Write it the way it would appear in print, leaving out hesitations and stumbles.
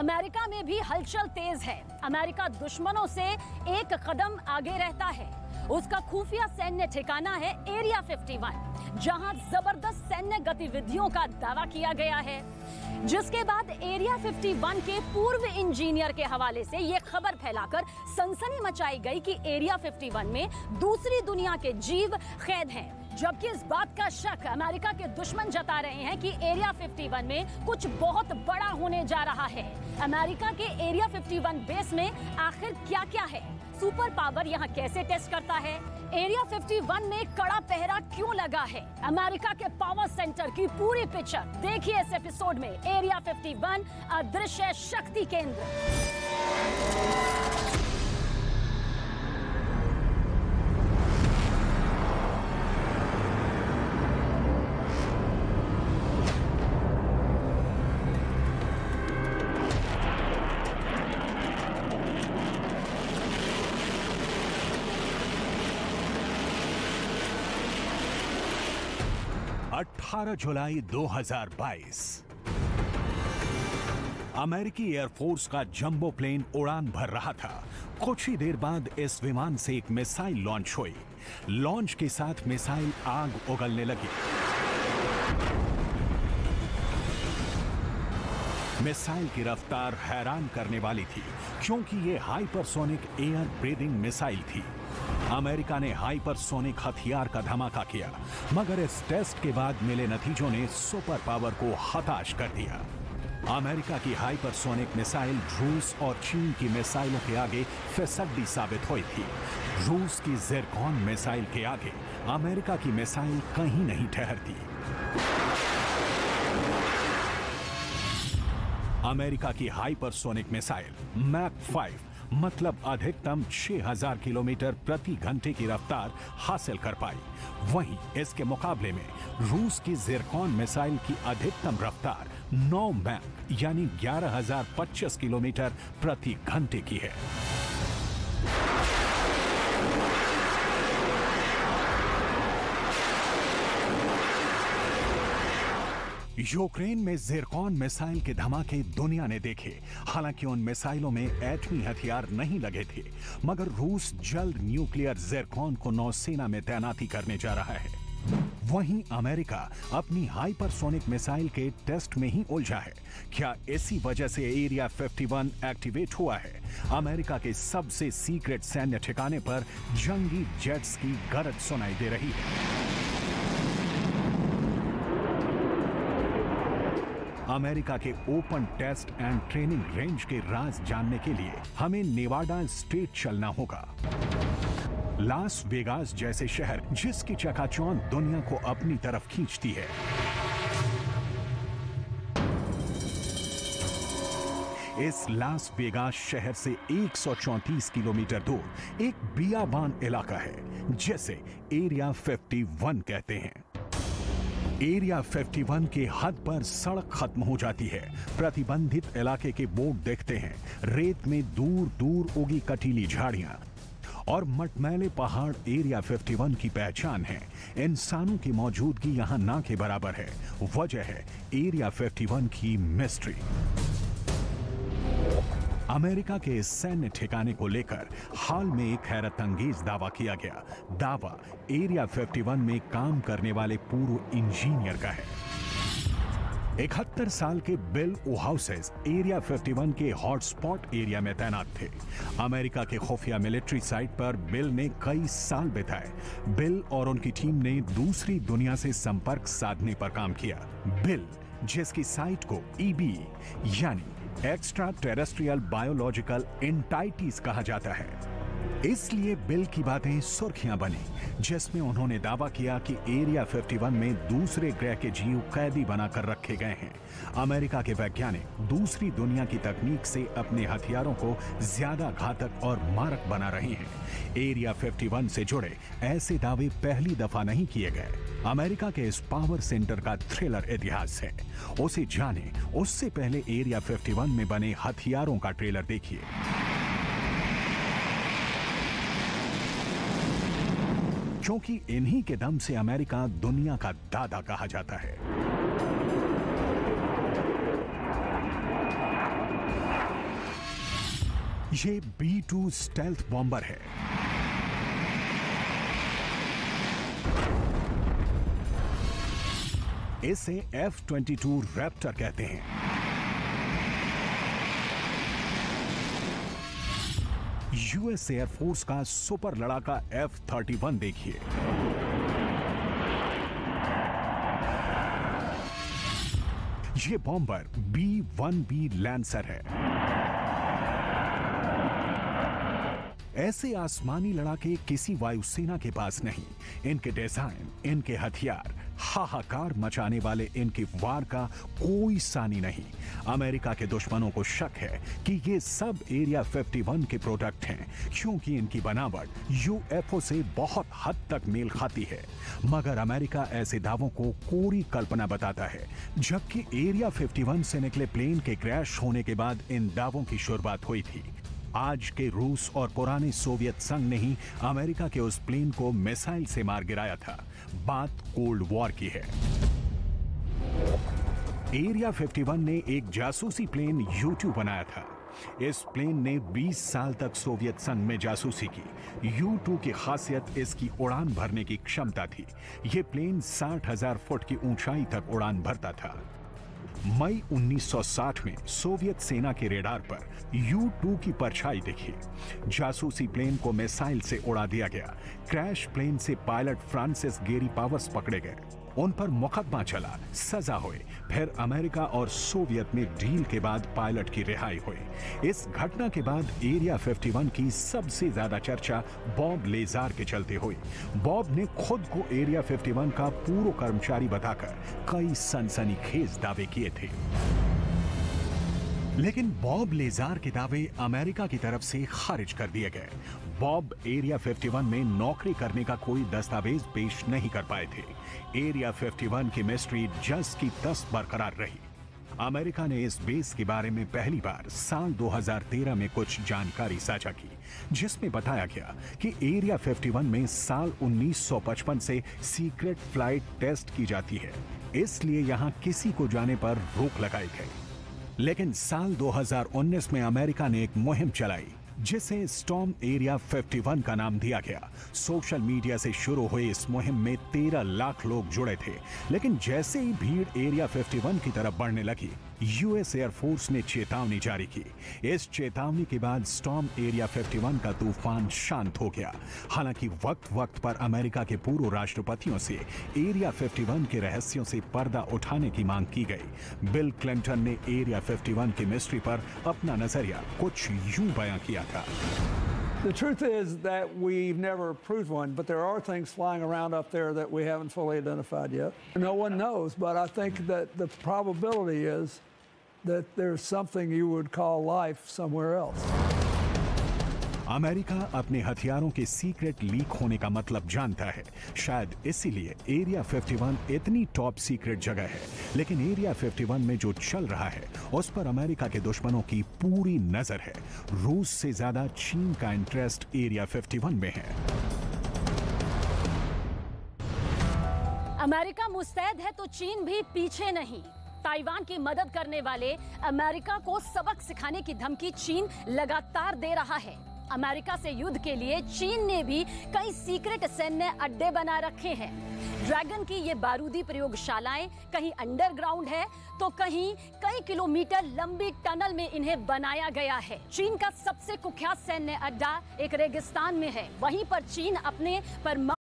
America में भी हलचल तेज है। अमेरिका दुश्मनों से एक कदम आगे रहता है। उसका खुफिया सैन्य ठिकाना है एरिया 51, जहां जबरदस्त सैन्य गतिविधियों का दावा किया गया है। जिसके बाद एरिया 51 के पूर्व इंजीनियर के हवाले से यह खबर फैलाकर सनसनी मचाई गई कि एरिया 51 में दूसरी दुनिया के जीव कैद हैं। जबकि इस बात का शक अमेरिका के दुश्मन जता रहे हैं कि एरिया 51 में कुछ बहुत बड़ा होने जा रहा है। अमेरिका के एरिया 51 बेस में आखिर क्या क्या है, सुपर पावर यहाँ कैसे टेस्ट करता है, एरिया 51 में कड़ा पहरा क्यों लगा है, अमेरिका के पावर सेंटर की पूरी पिक्चर देखिए इस एपिसोड में। एरिया 51 अदृश्य शक्ति केंद्र। 18 जुलाई 2022 अमेरिकी एयरफोर्स का जंबो प्लेन उड़ान भर रहा था। कुछ ही देर बाद इस विमान से एक मिसाइल लॉन्च हुई। लॉन्च के साथ मिसाइल आग उगलने लगी। मिसाइल की रफ्तार हैरान करने वाली थी, क्योंकि ये हाइपरसोनिक एयर ब्रीदिंग मिसाइल थी। अमेरिका ने हाइपरसोनिक हथियार का धमाका किया, मगर इस टेस्ट के बाद मिले नतीजों ने सुपर पावर को हताश कर दिया। अमेरिका की हाइपरसोनिक मिसाइल रूस और चीन की मिसाइलों के आगे फिसड्डी साबित हुई थी। रूस की ज़िरकॉन मिसाइल के आगे अमेरिका की मिसाइल कहीं नहीं ठहरती। अमेरिका की हाइपरसोनिक मिसाइल मैक 5 मतलब अधिकतम 6000 किलोमीटर प्रति घंटे की रफ्तार हासिल कर पाई। वहीं इसके मुकाबले में रूस की ज़िरकॉन मिसाइल की अधिकतम रफ्तार 9 मैक यानी 11025 किलोमीटर प्रति घंटे की है। यूक्रेन में ज़िरकॉन मिसाइल के धमाके दुनिया ने देखे। हालांकि उन मिसाइलों में एटमी हथियार नहीं लगे थे, मगर रूस जल्द न्यूक्लियर ज़िरकॉन को नौसेना में तैनाती करने जा रहा है। वहीं अमेरिका अपनी हाइपरसोनिक मिसाइल के टेस्ट में ही उलझा है। क्या इसी वजह से एरिया 51 एक्टिवेट हुआ है? अमेरिका के सबसे सीक्रेट सैन्य ठिकाने पर जंगी जेट्स की गरज सुनाई दे रही है। अमेरिका के open test and training range के राज जानने के लिए हमें नेवाडा स्टेट चलना होगा। लास वेगास जैसे शहर जिसकी चकाचौंध दुनिया को अपनी तरफ खींचती है। इस लास वेगास शहर से 134 किलोमीटर दूर एक बियाबान इलाका है, जिसे एरिया 51 कहते हैं। एरिया 51 के हद पर सड़क खत्म हो जाती है। प्रतिबंधित इलाके के बोर्ड दिखते हैं। रेत में दूर दूर उगी कटीली झाड़ियां और मटमैले पहाड़ एरिया 51 की पहचान है। इंसानों की मौजूदगी यहां ना के बराबर है। वजह है एरिया 51 की मिस्ट्री। अमेरिका के इस सैन्य ठिकाने को लेकर हाल में एक हैरत अंगेज दावा किया गया। दावा एरिया 51 में काम करने वाले पूर्व इंजीनियर का है। 71 साल के बिल ओहाउसेस एरिया 51 के हॉटस्पॉट एरिया में तैनात थे। अमेरिका के खुफिया मिलिट्री साइट पर बिल ने कई साल बिताए। बिल और उनकी टीम ने दूसरी दुनिया से संपर्क साधने पर काम किया। बिल, जिसकी साइट को EBE यानी एक्स्ट्रा टेरेस्ट्रियल बायोलॉजिकल एंटाइटीज कहा जाता है, इसलिए बिल की बातें सुर्खियां बनी, जिसमें उन्होंने दावा किया कि एरिया 51 में दूसरे ग्रह के जीव कैदी बनाकर रखे गए हैं। अमेरिका के वैज्ञानिक दूसरी दुनिया की तकनीक से अपने हथियारों को ज्यादा घातक और मारक बना रहे हैं। एरिया 51 से जुड़े ऐसे दावे पहली दफा नहीं किए गए। अमेरिका के इस पावर सेंटर का थ्रिलर इतिहास है। उसे जाने उससे पहले एरिया 51 में बने हथियारों का ट्रेलर देखिए। क्योंकि इन्हीं के दम से अमेरिका दुनिया का दादा कहा जाता है। ये B-2 स्टेल्थ बॉम्बर है। इसे F-22 रैप्टर कहते हैं। यूएस एयरफोर्स का सुपर लड़ाका F-31 देखिए। ये बॉम्बर B-1B लैंसर है। ऐसे आसमानी लड़ाके किसी वायुसेना के पास नहीं। इनके डिजाइन, इनके हथियार, हाहाकार मचाने वाले इनके वार का कोई सानी नहीं। अमेरिका के दुश्मनों को शक है कि ये सब एरिया 51 के प्रोडक्ट हैं, क्योंकि इनकी बनावट यूएफओ से बहुत हद तक मेल खाती है। मगर अमेरिका ऐसे दावों को कोरी कल्पना बताता है, जबकि एरिया 51 से निकले प्लेन के क्रैश होने के बाद इन दावों की शुरुआत हुई थी। आज के रूस और पुराने सोवियत संघ ने ही अमेरिका के उस प्लेन को मिसाइल से मार गिराया था। बात कोल्ड वॉर की है। एरिया 51 ने एक जासूसी प्लेन U-2 बनाया था। इस प्लेन ने 20 साल तक सोवियत संघ में जासूसी की। U-2 की खासियत इसकी उड़ान भरने की क्षमता थी। यह प्लेन 60,000 फुट की ऊंचाई तक उड़ान भरता था। मई 1960 में सोवियत सेना के रेडार पर U-2 की परछाई दिखी। जासूसी प्लेन को मिसाइल से उड़ा दिया गया। क्रैश प्लेन से पायलट फ्रांसिस गेरी पावर्स पकड़े गए। उन पर मुकदमा चला, सजा हुई। फिर अमेरिका और सोवियत में डील के बाद पायलट की रिहाई हुई। इस घटना के बाद एरिया 51 की सबसे ज्यादा चर्चा बॉब लेजार के चलते हुई। बॉब ने खुद को एरिया 51 का पूर्व कर्मचारी बताकर कई सनसनीखेज दावे किए थे। लेकिन बॉब लेजार के दावे अमेरिका की तरफ से खारिज कर दिए गए। बॉब एरिया 51 में नौकरी करने का कोई दस्तावेज पेश नहीं कर पाए थे। एरिया 51 की मिस्ट्री जस की तस बरकरार रही। अमेरिका ने इस बेस के बारे में पहली बार साल 2013 में कुछ जानकारी साझा की, जिसमें बताया गया कि एरिया 51 में साल 1955 से सीक्रेट फ्लाइट टेस्ट की जाती है, इसलिए यहां किसी को जाने पर रोक लगाई गई। लेकिन साल 2019 में अमेरिका ने एक मुहिम चलाई, जिसे स्टॉर्म एरिया 51 का नाम दिया गया। सोशल मीडिया से शुरू हुई इस मुहिम में 13 लाख लोग जुड़े थे। लेकिन जैसे ही भीड़ एरिया 51 की तरफ बढ़ने लगी, यूएस एयरफोर्स ने चेतावनी जारी की। इस चेतावनी के बाद स्टॉर्म एरिया 51 का तूफान शांत हो गया। हालांकि वक्त वक्त पर अमेरिका के पूर्व राष्ट्रपतियों से एरिया 51 के रहस्यों से पर्दा उठाने की मांग की गई। बिल क्लिंटन ने एरिया 51 की मिस्ट्री पर अपना नजरिया कुछ यूं बयां किया था। The truth is that we've never proved one, but there are things flying around up there that we haven't fully identified yet. No one knows, but I think that the probability is that there's something you would call life somewhere else. America अपने हथियारों के secret leak होने का मतलब जानता है। शायद इसीलिए एरिया 51 इतनी टॉप सीक्रेट जगह है। लेकिन एरिया 51 में जो चल रहा है, उस पर अमेरिका के दुश्मनों की पूरी नजर है। रूस से ज्यादा चीन का इंटरेस्ट एरिया 51 में है। अमेरिका मुस्तैद है तो चीन भी पीछे नहीं। ताइवान की मदद करने वाले अमेरिका को सबक सिखाने की धमकी चीन लगातार दे रहा है। अमेरिका से युद्ध के लिए चीन ने भी कई सीक्रेट सैन्य अड्डे बना रखे हैं। ड्रैगन की ये बारूदी प्रयोगशालाएं कहीं अंडरग्राउंड है तो कहीं कई किलोमीटर लंबी टनल में इन्हें बनाया गया है। चीन का सबसे कुख्यात सैन्य अड्डा एक रेगिस्तान में है। वहीं पर चीन अपने परमाणु